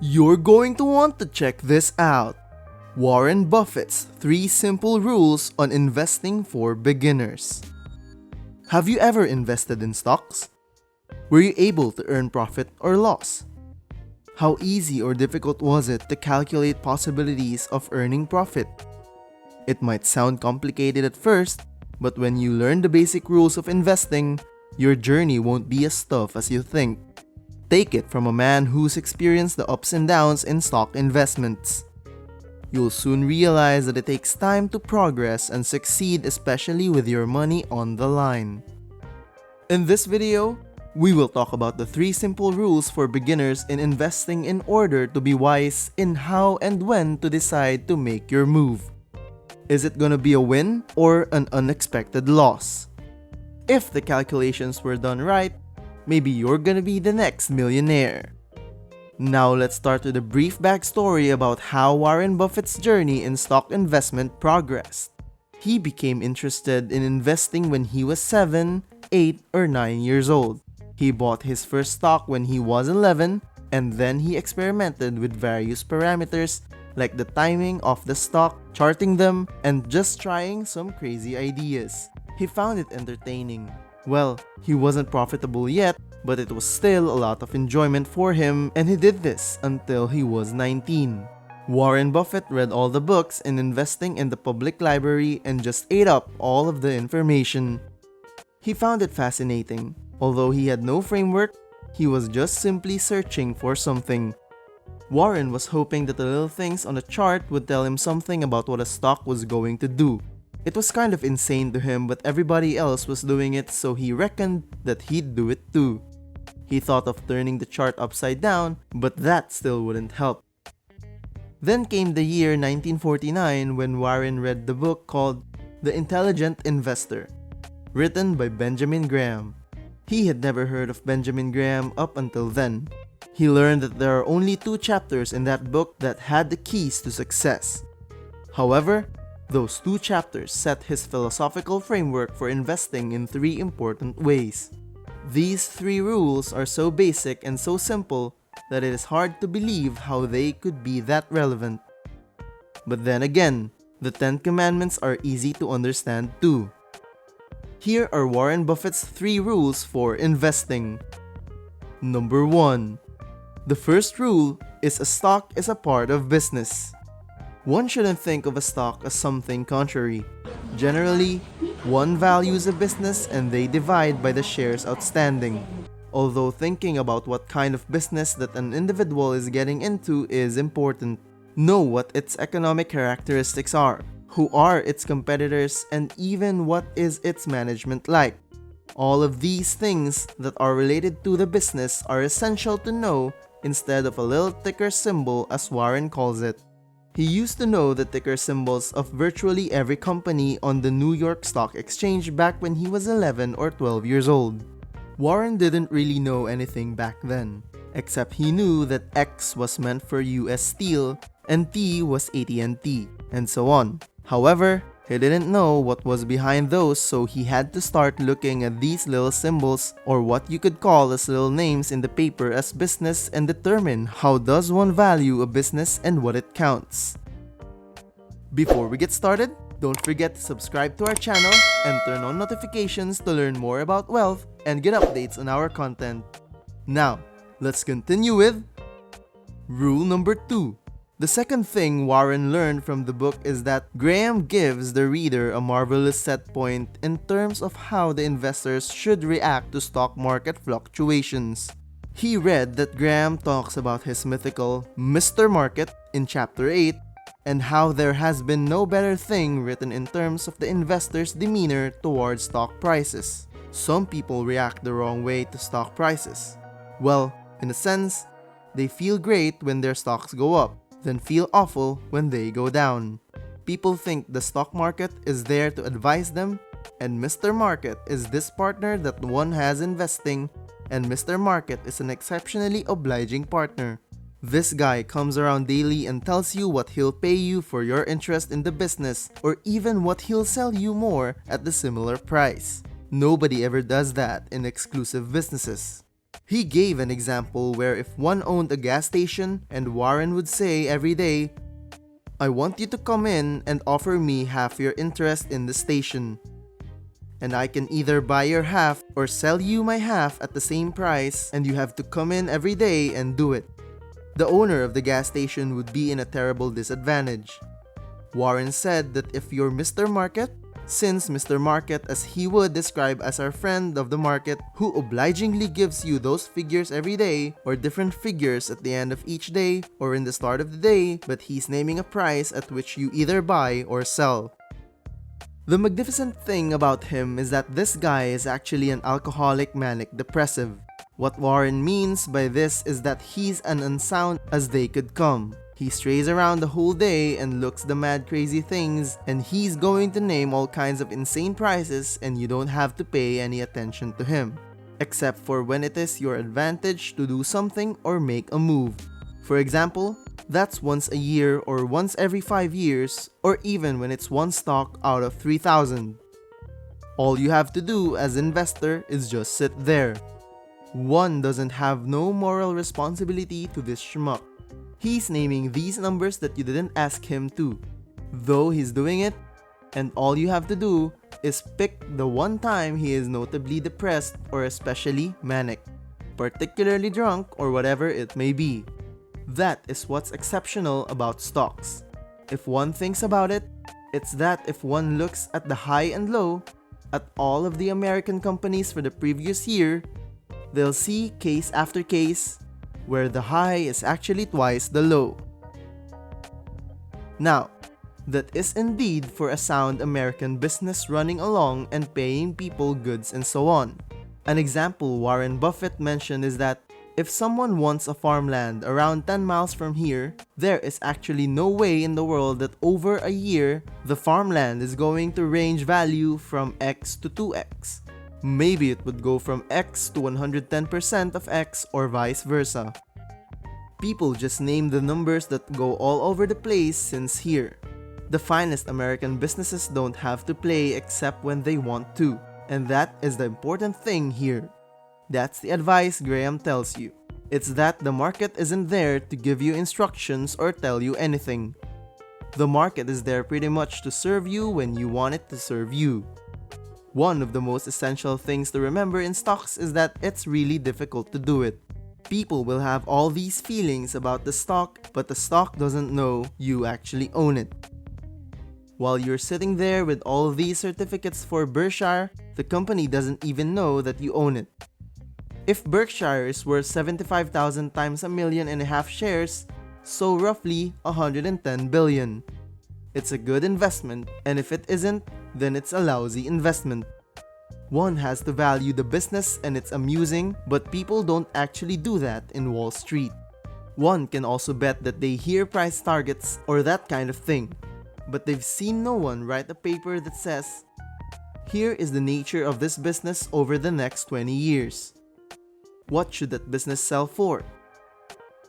You're going to want to check this out. Warren Buffett's 3 simple rules on investing for beginners. Have you ever invested in stocks? Were you able to earn profit or loss? How easy or difficult was it to calculate possibilities of earning profit? It might sound complicated at first, but when you learn the basic rules of investing, your journey won't be as tough as you think. Take it from a man who's experienced the ups and downs in stock investments. You'll soon realize that it takes time to progress and succeed, especially with your money on the line. In this video, we will talk about the 3 simple rules for beginners in investing in order to be wise in how and when to decide to make your move. Is it gonna be a win or an unexpected loss? If the calculations were done right, maybe you're gonna be the next millionaire. Now let's start with a brief backstory about how Warren Buffett's journey in stock investment progressed. He became interested in investing when he was 7, 8, or 9 years old. He bought his first stock when he was 11, and then he experimented with various parameters like the timing of the stock, charting them, and just trying some crazy ideas. He found it entertaining. Well, he wasn't profitable yet, but it was still a lot of enjoyment for him, and he did this until he was 19. Warren Buffett read all the books in investing in the public library and just ate up all of the information. He found it fascinating. Although he had no framework, he was just simply searching for something. Warren was hoping that the little things on the chart would tell him something about what a stock was going to do. It was kind of insane to him, but everybody else was doing it, so he reckoned that he'd do it too. He thought of turning the chart upside down, but that still wouldn't help. Then came the year 1949 when Warren read the book called The Intelligent Investor, written by Benjamin Graham. He had never heard of Benjamin Graham up until then. He learned that there are only 2 chapters in that book that had the keys to success. However, those 2 chapters set his philosophical framework for investing in 3 important ways. These 3 rules are so basic and so simple that it is hard to believe how they could be that relevant. But then again, the 10 commandments are easy to understand too. Here are Warren Buffett's 3 rules for investing. Number 1. The first rule is a stock is a part of business. One shouldn't think of a stock as something contrary. Generally, one values a business and they divide by the shares outstanding. Although thinking about what kind of business that an individual is getting into is important. Know what its economic characteristics are, who are its competitors, and even what is its management like. All of these things that are related to the business are essential to know instead of a little ticker symbol as Warren calls it. He used to know the ticker symbols of virtually every company on the New York Stock Exchange back when he was 11 or 12 years old. Warren didn't really know anything back then, except he knew that X was meant for US Steel and T was AT&T, and so on. However, he didn't know what was behind those, so he had to start looking at these little symbols, or what you could call as little names in the paper as business, and determine how does one value a business and what it counts. Before we get started, don't forget to subscribe to our channel and turn on notifications to learn more about wealth and get updates on our content. Now, let's continue with Rule number 2. The second thing Warren learned from the book is that Graham gives the reader a marvelous set point in terms of how the investors should react to stock market fluctuations. He read that Graham talks about his mythical Mr. Market in Chapter 8 and how there has been no better thing written in terms of the investor's demeanor towards stock prices. Some people react the wrong way to stock prices. Well, in a sense, they feel great when their stocks go up, then feel awful when they go down. People think the stock market is there to advise them, and Mr. Market is this partner that one has investing, and Mr. Market is an exceptionally obliging partner. This guy comes around daily and tells you what he'll pay you for your interest in the business, or even what he'll sell you more at the similar price. Nobody ever does that in exclusive businesses. He gave an example where if one owned a gas station and Warren would say every day, "I want you to come in and offer me half your interest in the station. And I can either buy your half or sell you my half at the same price, and you have to come in every day and do it." The owner of the gas station would be in a terrible disadvantage. Warren said that if you're Mr. Market, since Mr. Market, as he would describe as our friend of the market who obligingly gives you those figures every day or different figures at the end of each day or in the start of the day, but he's naming a price at which you either buy or sell. The magnificent thing about him is that this guy is actually an alcoholic manic depressive. What Warren means by this is that he's as unsound as they could come. He strays around the whole day and looks the mad crazy things, and he's going to name all kinds of insane prices, and you don't have to pay any attention to him, except for when it is your advantage to do something or make a move. For example, that's once a year or once every 5 years, or even when it's one stock out of 3,000. All you have to do as an investor is just sit there. One doesn't have no moral responsibility to this schmuck. He's naming these numbers that you didn't ask him to, though he's doing it, and all you have to do is pick the one time he is notably depressed or especially manic, particularly drunk or whatever it may be. That is what's exceptional about stocks. If one thinks about it, it's that if one looks at the high and low, at all of the American companies for the previous year, they'll see case after case where the high is actually twice the low. Now, that is indeed for a sound American business running along and paying people goods and so on. An example Warren Buffett mentioned is that if someone wants a farmland around 10 miles from here, there is actually no way in the world that over a year, the farmland is going to range value from X to 2X. Maybe it would go from X to 110% of X or vice versa. People just name the numbers that go all over the place since here. The finest American businesses don't have to play except when they want to, and that is the important thing here. That's the advice Graham tells you. It's that the market isn't there to give you instructions or tell you anything. The market is there pretty much to serve you when you want it to serve you. One of the most essential things to remember in stocks is that it's really difficult to do it. People will have all these feelings about the stock, but the stock doesn't know you actually own it. While you're sitting there with all of these certificates for Berkshire, the company doesn't even know that you own it. If Berkshire is worth 75,000 times 1.5 million shares, so roughly 110 billion. It's a good investment, and if it isn't, then it's a lousy investment. One has to value the business and it's amusing, but people don't actually do that in Wall Street. One can also bet that they hear price targets or that kind of thing, but they've seen no one write a paper that says, "Here is the nature of this business over the next 20 years. What should that business sell for?"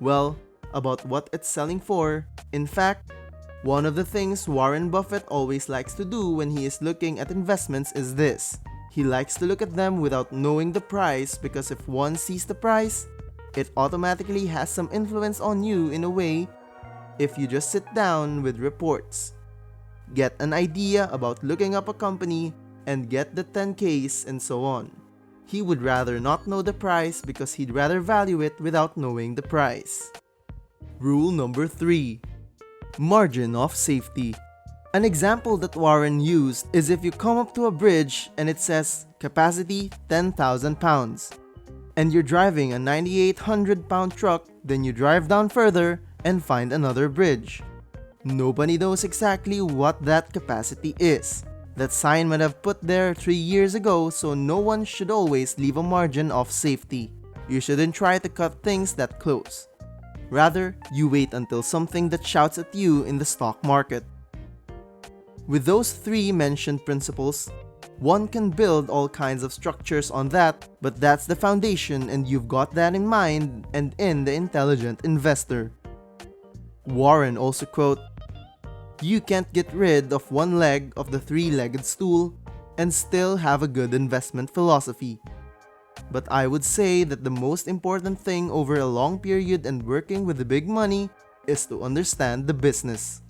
Well, about what it's selling for, in fact, one of the things Warren Buffett always likes to do when he is looking at investments is this. He likes to look at them without knowing the price, because if one sees the price, it automatically has some influence on you in a way if you just sit down with reports. Get an idea about looking up a company and get the 10Ks and so on. He would rather not know the price because he'd rather value it without knowing the price. Rule number 3. Margin of safety. An example that Warren used is if you come up to a bridge and it says capacity 10,000 pounds and you're driving a 9,800 pound truck, then you drive down further and find another bridge. Nobody knows exactly what that capacity is. That sign might have put there 3 years ago, so no one should always leave a margin of safety. You shouldn't try to cut things that close. Rather, you wait until something that shouts at you in the stock market. With those 3 mentioned principles, one can build all kinds of structures on that, but that's the foundation and you've got that in mind and in the intelligent investor. Warren also quote, "You can't get rid of one leg of the 3-legged stool and still have a good investment philosophy." But I would say that the most important thing over a long period and working with the big money is to understand the business.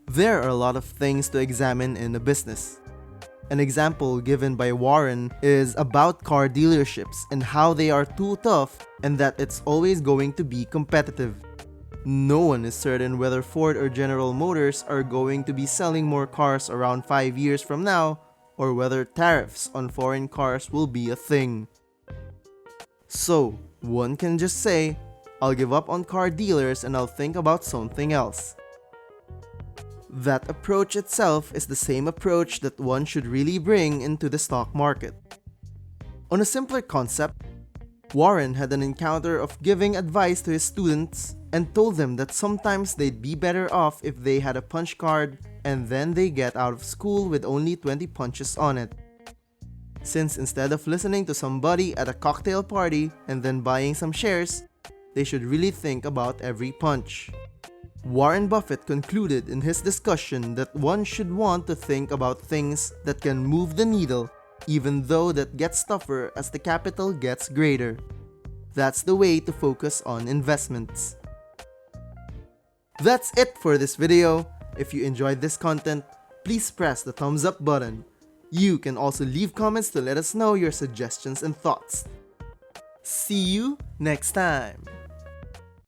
There are a lot of things to examine in a business. An example given by Warren is about car dealerships and how they are too tough and that it's always going to be competitive. No one is certain whether Ford or General Motors are going to be selling more cars around 5 years from now, or whether tariffs on foreign cars will be a thing. So, one can just say, I'll give up on car dealers and I'll think about something else. That approach itself is the same approach that one should really bring into the stock market. On a simpler concept, Warren had an encounter of giving advice to his students and told them that sometimes they'd be better off if they had a punch card and then they get out of school with only 20 punches on it. Since instead of listening to somebody at a cocktail party and then buying some shares, they should really think about every punch. Warren Buffett concluded in his discussion that one should want to think about things that can move the needle, even though that gets tougher as the capital gets greater. That's the way to focus on investments. That's it for this video. If you enjoyed this content, please press the thumbs up button. You can also leave comments to let us know your suggestions and thoughts. See you next time!